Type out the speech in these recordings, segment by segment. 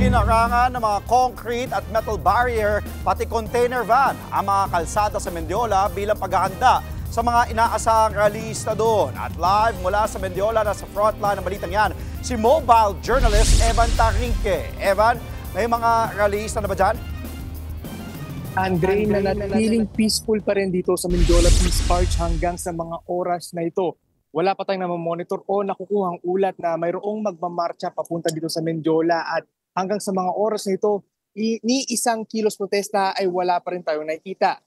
Hinarangan ng mga concrete at metal barrier pati container van ang mga kalsada sa Mendiola bilang paghahanda sa mga inaasahang rallyista doon. At live mula sa Mendiola na sa frontline ng balitang yan, si mobile journalist Evan Tarinque. Evan, may mga rallyista na ba dyan? Andre, nanatiling peaceful pa rin dito sa Mendiola Peace Arch hanggang sa mga oras na ito. Wala pa tayong namamonitor o nakukuhang ulat na mayroong magmamarcha papunta dito sa Mendiola at hanggang sa mga oras na ito, ni isang kilos protesta ay wala pa rin tayong nakikita.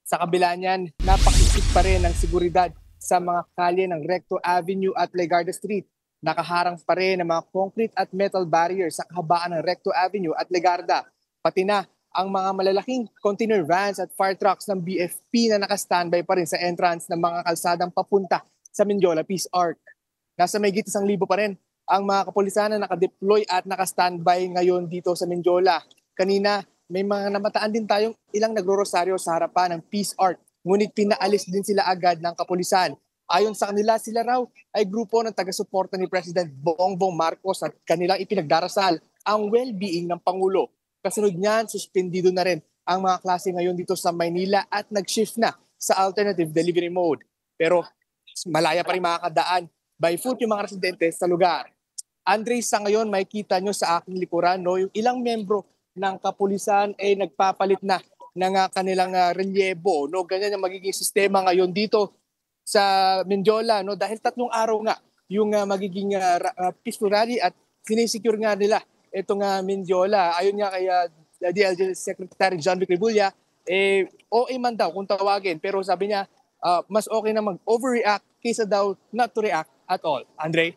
Sa kabila niyan, napakisip pa rin ang seguridad sa mga kalye ng Recto Avenue at Legarda Street. Nakaharang pa rin ang mga concrete at metal barriers sa kahabaan ng Recto Avenue at Legarda. Pati na ang mga malalaking container vans at fire trucks ng BFP na nakastandby pa rin sa entrance ng mga kalsadang papunta sa Mendiola Peace Arch. Nasa may 1,000 pa rin ang mga kapulisan na nakadeploy at nakastandby ngayon dito sa Mendiola. Kanina, may mga namataan din tayong ilang nagro-rosaryo sa harapan ng Peace Arch, ngunit pinaalis din sila agad ng kapulisan. Ayon sa kanila, sila raw ay grupo ng taga-suporta ni President Bongbong Marcos at kanilang ipinagdarasal ang well-being ng Pangulo. Kasunod niyan, suspendido na rin ang mga klase ngayon dito sa Maynila at nag-shift na sa alternative delivery mode. Pero malaya pa rin makakadaan by foot yung mga residente sa lugar. Andre, sa ngayon makikita nyo sa aking likuran, no, yung ilang membro ng kapulisan ay nagpapalit na ng kanilang relyebo. No? Ganyan ang magiging sistema ngayon dito sa Mendiola. No? Dahil 3 araw nga yung magiging peaceful rally at sinisecure nga nila itong Mendiola. Ayon nga kay DLG Secretary John Vic Rebulla, OA man daw kung tawagin. Pero sabi niya, mas okay na mag-overreact kaysa daw not to react at all. Andre?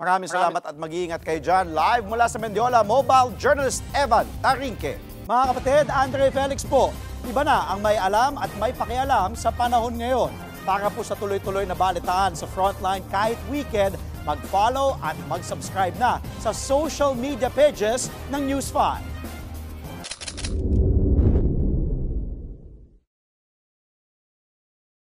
Maraming salamat at mag-iingat kayo dyan. Live mula sa Mendiola, mobile journalist Evan Tarinque. Mga kapatid, Andre Felix po, iba na ang may alam at may pakialam sa panahon ngayon. Para po sa tuloy-tuloy na balitaan sa Frontline kahit weekend, mag-follow at mag-subscribe na sa social media pages ng News 5.